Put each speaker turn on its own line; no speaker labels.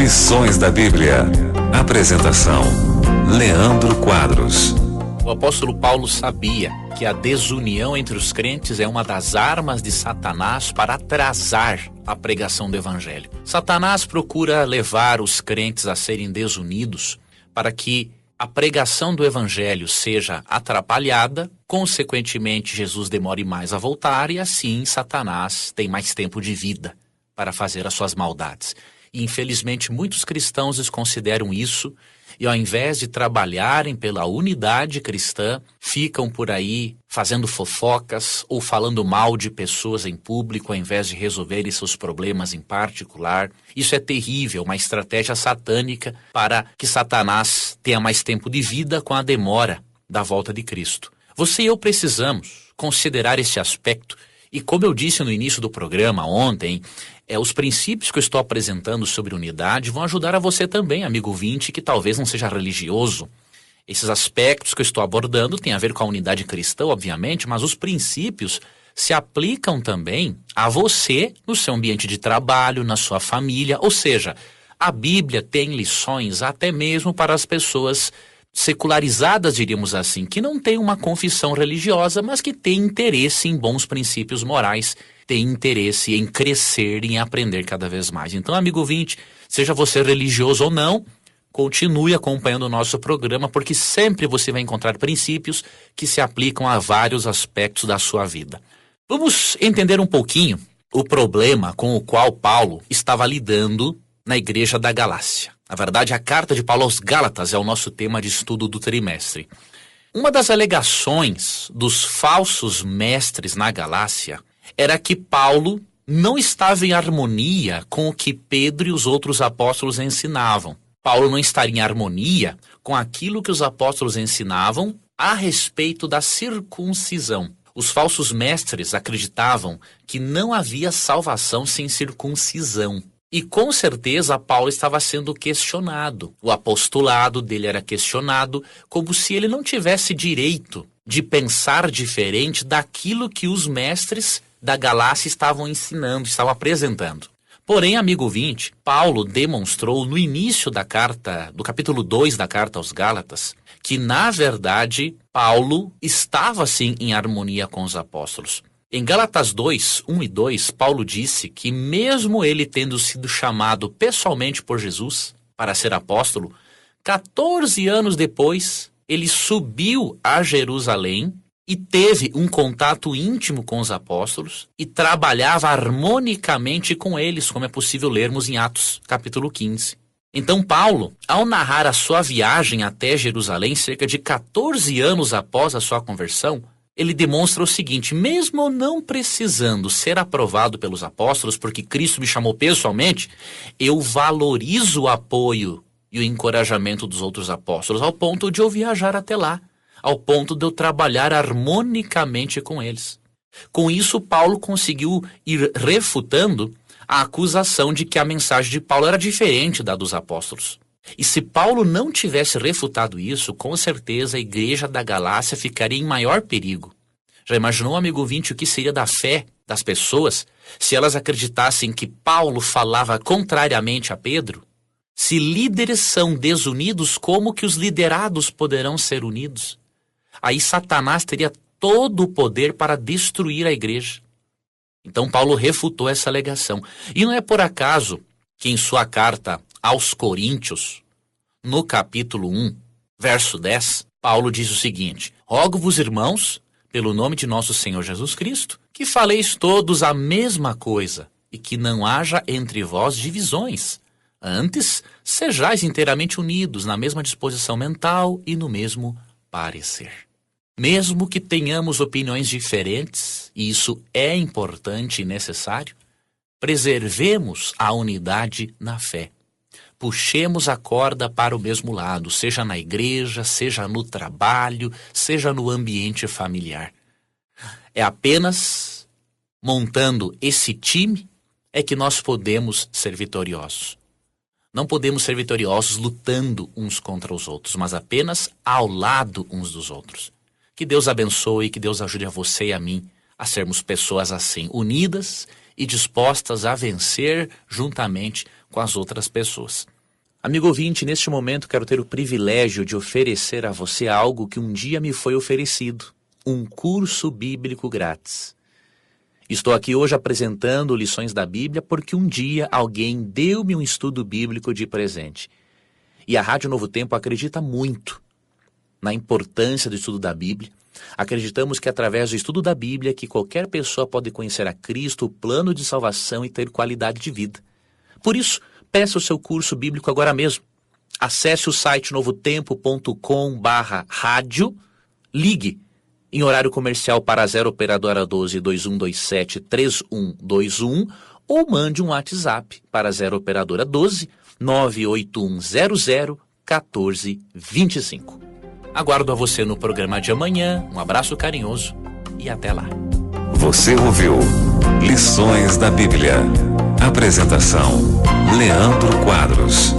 Lições da Bíblia. Apresentação: Leandro Quadros.
O apóstolo Paulo sabia que a desunião entre os crentes é uma das armas de Satanás para atrasar a pregação do evangelho. Satanás procura levar os crentes a serem desunidos para que a pregação do evangelho seja atrapalhada, consequentemente Jesus demore mais a voltar e assim Satanás tem mais tempo de vida para fazer as suas maldades. E infelizmente muitos cristãos desconsideram isso e ao invés de trabalharem pela unidade cristã, ficam por aí fazendo fofocas ou falando mal de pessoas em público ao invés de resolverem seus problemas em particular. Isso é terrível, uma estratégia satânica para que Satanás tenha mais tempo de vida com a demora da volta de Cristo. Você e eu precisamos considerar esse aspecto e, como eu disse no início do programa ontem, os princípios que eu estou apresentando sobre unidade vão ajudar a você também, amigo ouvinte, que talvez não seja religioso. Esses aspectos que eu estou abordando têm a ver com a unidade cristã, obviamente, mas os princípios se aplicam também a você no seu ambiente de trabalho, na sua família. Ou seja, a Bíblia tem lições até mesmo para as pessoas secularizadas, diríamos assim, que não têm uma confissão religiosa, mas que têm interesse em bons princípios morais, têm interesse em crescer, em aprender cada vez mais. Então, amigo ouvinte, seja você religioso ou não, continue acompanhando o nosso programa, porque sempre você vai encontrar princípios que se aplicam a vários aspectos da sua vida. Vamos entender um pouquinho o problema com o qual Paulo estava lidando na igreja da Galácia. Na verdade, a carta de Paulo aos Gálatas é o nosso tema de estudo do trimestre. Uma das alegações dos falsos mestres na Galácia era que Paulo não estava em harmonia com o que Pedro e os outros apóstolos ensinavam. Paulo não estaria em harmonia com aquilo que os apóstolos ensinavam a respeito da circuncisão. Os falsos mestres acreditavam que não havia salvação sem circuncisão. E com certeza Paulo estava sendo questionado. O apostolado dele era questionado como se ele não tivesse direito de pensar diferente daquilo que os mestres da Galácia estavam ensinando, estavam apresentando. Porém, amigo ouvinte, Paulo demonstrou no início da carta, do capítulo 2 da carta aos Gálatas, que na verdade Paulo estava sim em harmonia com os apóstolos. Em Gálatas 2, 1 e 2, Paulo disse que mesmo ele tendo sido chamado pessoalmente por Jesus para ser apóstolo, 14 anos depois, ele subiu a Jerusalém e teve um contato íntimo com os apóstolos e trabalhava harmonicamente com eles, como é possível lermos em Atos, capítulo 15. Então Paulo, ao narrar a sua viagem até Jerusalém, cerca de 14 anos após a sua conversão, ele demonstra o seguinte: mesmo não precisando ser aprovado pelos apóstolos, porque Cristo me chamou pessoalmente, eu valorizo o apoio e o encorajamento dos outros apóstolos, ao ponto de eu viajar até lá, ao ponto de eu trabalhar harmonicamente com eles. Com isso, Paulo conseguiu ir refutando a acusação de que a mensagem de Paulo era diferente da dos apóstolos. E se Paulo não tivesse refutado isso, com certeza a igreja da Galácia ficaria em maior perigo. Já imaginou, amigo ouvinte, o que seria da fé das pessoas se elas acreditassem que Paulo falava contrariamente a Pedro? Se líderes são desunidos, como que os liderados poderão ser unidos? Aí Satanás teria todo o poder para destruir a igreja. Então Paulo refutou essa alegação. E não é por acaso que em sua carta aos Coríntios, no capítulo 1, verso 10, Paulo diz o seguinte: rogo-vos, irmãos, pelo nome de nosso Senhor Jesus Cristo, que faleis todos a mesma coisa, e que não haja entre vós divisões. Antes, sejais inteiramente unidos na mesma disposição mental e no mesmo parecer. Mesmo que tenhamos opiniões diferentes, e isso é importante e necessário, preservemos a unidade na fé. Puxemos a corda para o mesmo lado, seja na igreja, seja no trabalho, seja no ambiente familiar. É apenas montando esse time é que nós podemos ser vitoriosos. Não podemos ser vitoriosos lutando uns contra os outros, mas apenas ao lado uns dos outros. Que Deus abençoe e que Deus ajude a você e a mim a sermos pessoas assim, unidas e dispostas a vencer juntamente com as outras pessoas. Amigo ouvinte, neste momento quero ter o privilégio de oferecer a você algo que um dia me foi oferecido, um curso bíblico grátis. Estou aqui hoje apresentando lições da Bíblia porque um dia alguém deu-me um estudo bíblico de presente. E a Rádio Novo Tempo acredita muito na importância do estudo da Bíblia. Acreditamos que através do estudo da Bíblia que qualquer pessoa pode conhecer a Cristo, o plano de salvação e ter qualidade de vida. Por isso, peça o seu curso bíblico agora mesmo. Acesse o site novotempo.com/rádio, ligue em horário comercial para 0 operadora 12 2127 3121 ou mande um WhatsApp para 0 operadora 12 98100 1425. Aguardo a você no programa de amanhã. Um abraço carinhoso e até lá.
Você ouviu Lições da Bíblia. Apresentação: Leandro Quadros.